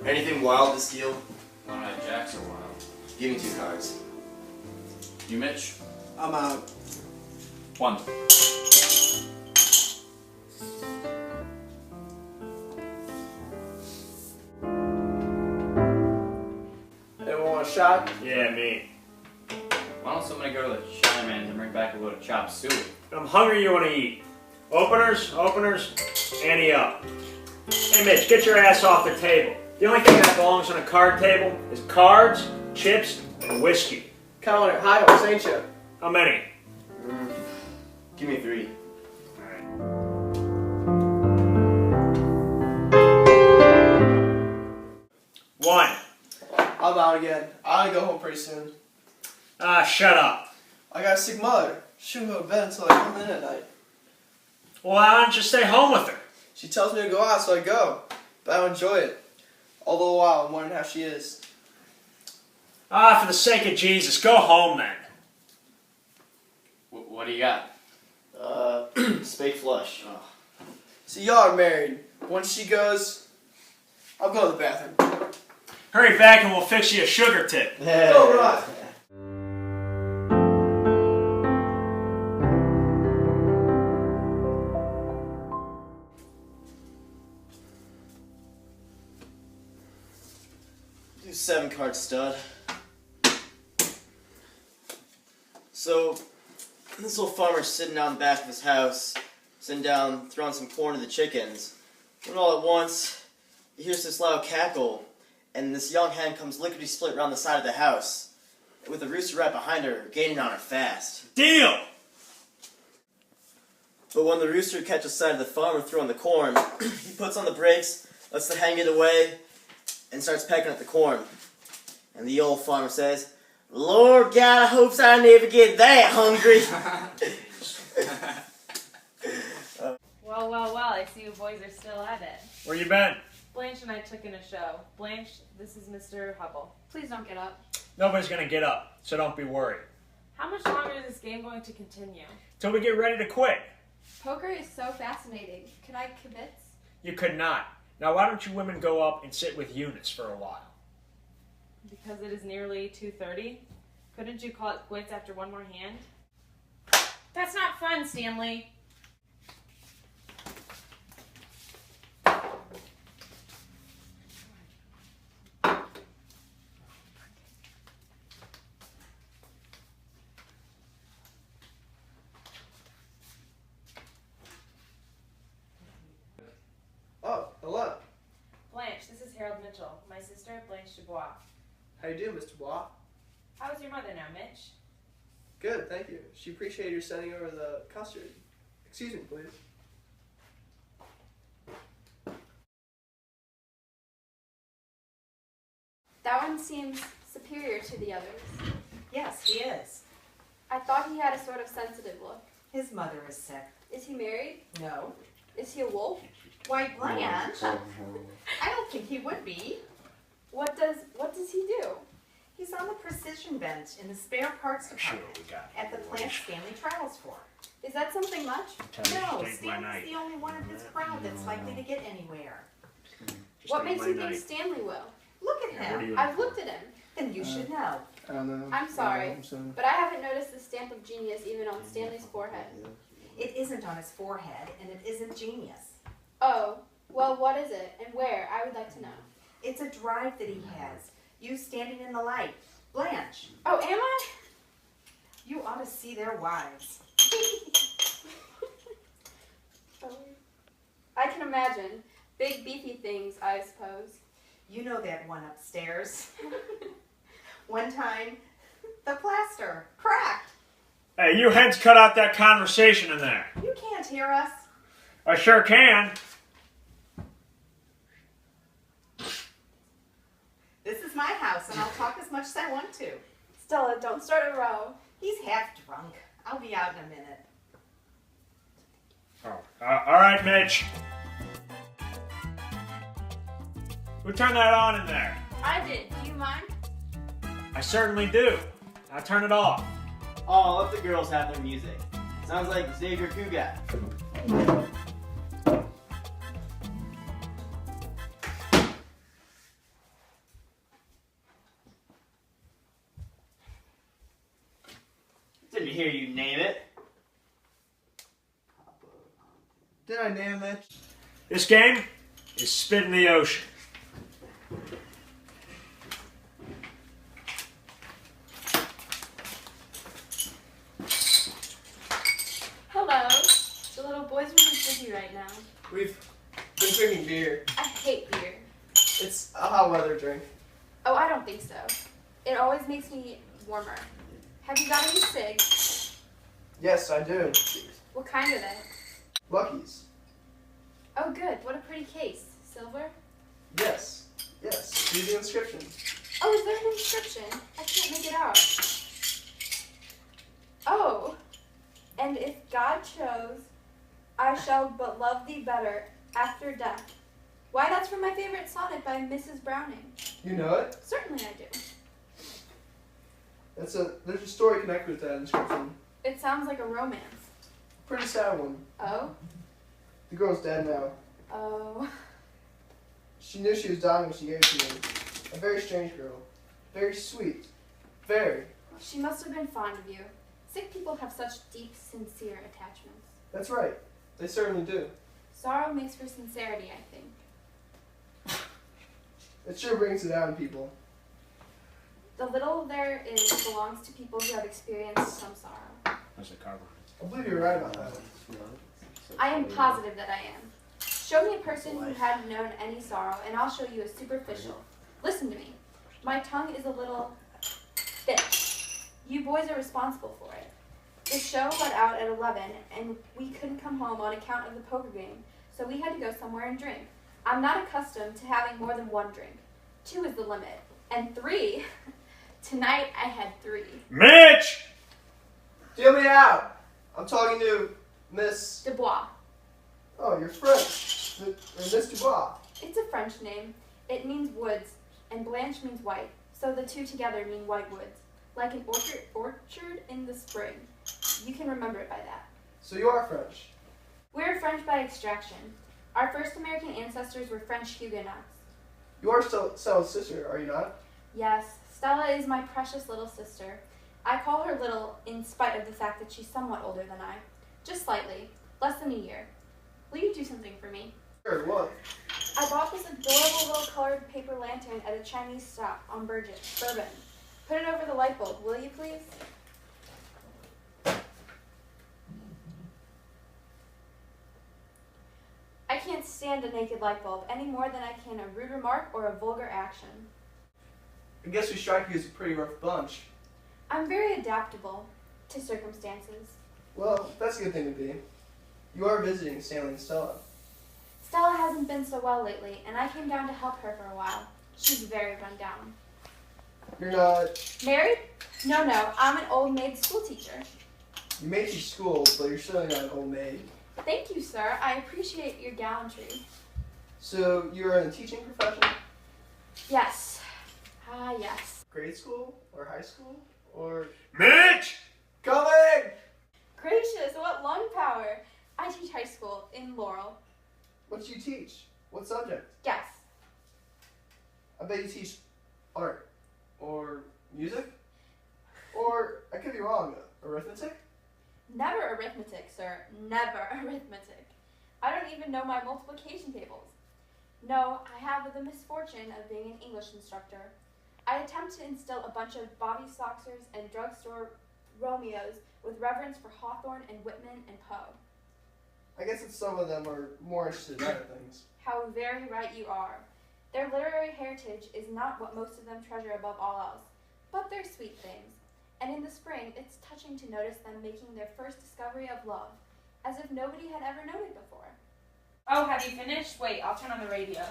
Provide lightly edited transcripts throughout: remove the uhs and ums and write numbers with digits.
Anything wild to steal? One-eyed Jacks are wild. Give me 2 cards. You, Mitch? I'm out. 1. Anyone want a shot? Yeah, me. Why don't somebody go to the Shineman's and bring back a load of chop suey? I'm hungry, you want to eat. Openers, ante up. Hey Mitch, get your ass off the table. The only thing that belongs on a card table is cards, chips, and whiskey. Kind of on your high horse, ain't you? How many? Give me 3. Alright. 1. I'm out again. I gotta go home pretty soon. Ah, shut up. I got a sick mother. She won't go to bed until I come in at night. Well, why don't you stay home with her? She tells me to go out, so I go. But I don't enjoy it. All the while, I'm wondering how she is. Ah, for the sake of Jesus, go home then. What do you got? Spade flush. Oh. See, y'all are married. Once she goes, I'll go to the bathroom. Hurry back and we'll fix you a sugar tip. Go, Rod. Do 7 card stud. So, this little farmer's sitting out in the back of his house, sitting down, throwing some corn to the chickens. When all at once, he hears this loud cackle, and this young hen comes lickety-split around the side of the house, with the rooster right behind her, gaining on her fast. Deal! But when the rooster catches sight of the farmer throwing the corn, he puts on the brakes, lets the hen get away, and starts pecking at the corn. And the old farmer says, "Lord God, I hopes I never get that hungry." Well, I see you boys are still at it. Where you been? Blanche and I took in a show. Blanche, this is Mr. Hubble. Please don't get up. Nobody's gonna get up, so don't be worried. How much longer is this game going to continue? Till we get ready to quit. Poker is so fascinating. Could I kibitz? You could not. Now why don't you women go up and sit with Eunice for a while? Because it is nearly 2:30? Couldn't you call it quits after one more hand? That's not fun, Stanley. Oh, hello. Blanche, this is Harold Mitchell. My sister, Blanche Dubois. How you doing, Mr. Bois? How is your mother now, Mitch? Good, thank you. She appreciated your sending over the custard. Excuse me, please. That one seems superior to the others. Yes, he is. I thought he had a sort of sensitive look. His mother is sick. Is he married? No. Is he a wolf? Why, Blanche? I don't think he would be. What does he do? He's on the precision bench in the spare parts Let's see department what we got. at the plant Stanley travels for. Is that something much? No, Stanley's the only one of his crowd that's likely to get anywhere. What makes you think Stanley will? Look at him. I've looked at him. Then you should know. I don't know. I'm sorry, but I haven't noticed the stamp of genius even on Stanley's forehead. It isn't on his forehead, and it isn't genius. Oh, well, what is it and where? I would like to know. It's a drive that he has. You standing in the light. Blanche, Oh, am I? you ought to see their wives. I can imagine. Big beefy things, I suppose. You know that one upstairs. One time, the plaster cracked. Hey, you heads cut out that conversation in there. You can't hear us. I sure can. This is my house, and I'll talk as much as I want to. Stella, don't start a row. He's half drunk. I'll be out in a minute. Oh, all right, Mitch. Who turned that on in there? I did. Do you mind? I certainly do. Now turn it off. Oh, let the girls have their music. Sounds like Xavier Cugat. hear you name it. Did I name it? This game is Spit in the Ocean. Hello. The little boys are just busy right now. We've been drinking beer. I hate beer. It's a hot weather drink. Oh, I don't think so. It always makes me warmer. Have you got any cigs? Yes, I do. What kind are they? Lucky's. Oh, good. What a pretty case. Silver? Yes. Yes. Read the inscription. Oh, is there an inscription? I can't make it out. Oh. And if God chose, I shall but love thee better after death. Why, that's from my favorite sonnet by Mrs. Browning. You know it? Certainly I do. There's a story connected with that inscription. It sounds like a romance. Pretty sad one. Oh? The girl's dead now. Oh. She knew she was dying when she gave it to me. A very strange girl. Very sweet. Very. She must have been fond of you. Sick people have such deep, sincere attachments. That's right. They certainly do. Sorrow makes for sincerity, I think. It sure brings it out in people. The little there is belongs to people who have experienced some sorrow. That's a cover. I believe you're right about that. I am positive that I am. Show me a person who hadn't known any sorrow, and I'll show you a superficial. Listen to me. My tongue is a little thick. You boys are responsible for it. The show let out at 11, and we couldn't come home on account of the poker game, so we had to go somewhere and drink. I'm not accustomed to having more than one drink. 2 is the limit. And 3, tonight I had 3. Mitch! Deal me out! I'm talking to Miss... Dubois. Oh, you're French. Miss Dubois. It's a French name. It means woods, and Blanche means white, so the 2 together mean white woods. Like an orchard in the spring. You can remember it by that. So you are French. We're French by extraction. Our first American ancestors were French Huguenots. You are Stella's sister, are you not? Yes, Stella is my precious little sister. I call her little in spite of the fact that she's somewhat older than I. Just slightly. Less than a year. Will you do something for me? Sure, what? I bought this adorable little colored paper lantern at a Chinese stop on Bourbon. Put it over the light bulb, will you please? I can't stand a naked light bulb any more than I can a rude remark or a vulgar action. I guess we strike you as a pretty rough bunch. I'm very adaptable to circumstances. Well, that's a good thing to be. You are visiting Stanley and Stella. Stella hasn't been so well lately, and I came down to help her for a while. She's very run down. You're not... Married? No, I'm an old maid school teacher. You may teach school, but you're certainly not an old maid. Thank you, sir. I appreciate your gallantry. So you're in a teaching profession? Yes. Yes. Grade school? Or high school? Or... Mitch! Coming! Gracious, what lung power. I teach high school in Laurel. What do you teach? What subject? Yes. I bet you teach art. Or music? Or, I could be wrong, arithmetic? Never arithmetic, sir. Never arithmetic. I don't even know my multiplication tables. No, I have the misfortune of being an English instructor. I attempt to instill a bunch of Bobby Soxers and drugstore Romeos with reverence for Hawthorne and Whitman and Poe. I guess that some of them are more interested in other things. How very right you are. Their literary heritage is not what most of them treasure above all else, but they're sweet things. And in the spring, it's touching to notice them making their first discovery of love, as if nobody had ever known it before. Oh, have you finished? Wait, I'll turn on the radio.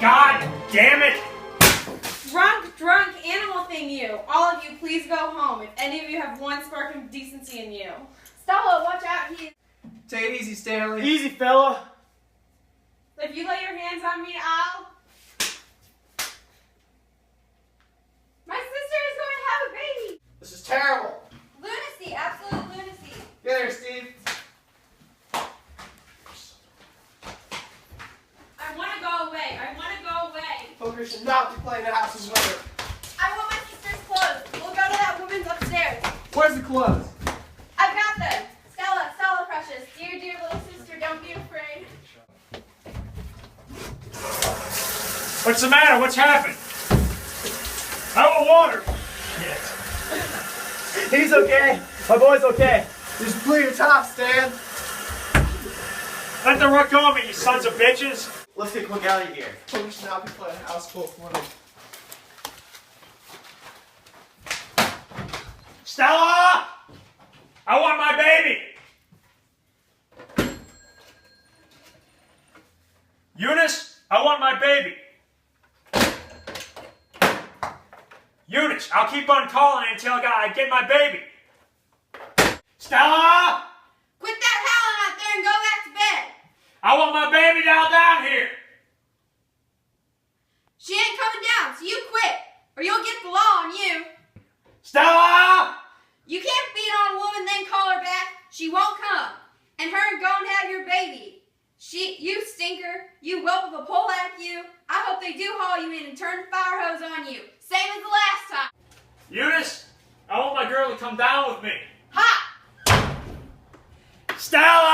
God damn it! Drunk animal thing, you. All of you, please go home. If any of you have one spark of decency in you. Stella, watch out, he... Take it easy, Stanley. Easy, fella. If you lay your hands on me, I'll... My sister is going to have a baby! This is terrible. Lunacy, absolute lunacy. Get here, Steve. I want to go away. Poker should not be playing at house this winter. I want Where's the clothes? I've got them. Stella, precious. Dear, dear little sister, don't be afraid. What's the matter? What's happened? I want water. He's okay. My boy's okay. Just blew your top, Stan. Let the rug go of me, you sons of bitches. Let's get quick out of here. We should not be playing house full of women. Stella! I want my baby! Eunice, I want my baby. Eunice, I'll keep on calling until I get my baby. Stella! Quit that howling out there and go back to bed. I want my baby down here. She ain't coming down, so you quit, or you'll get the law on you. Stella! You can't beat on a woman then call her back. She won't come. And her go and have your baby. You stinker. You whelp of a pole at you. I hope they do haul you in and turn the fire hose on you. Same as the last time. Eunice, I want my girl to come down with me. Ha! Stella!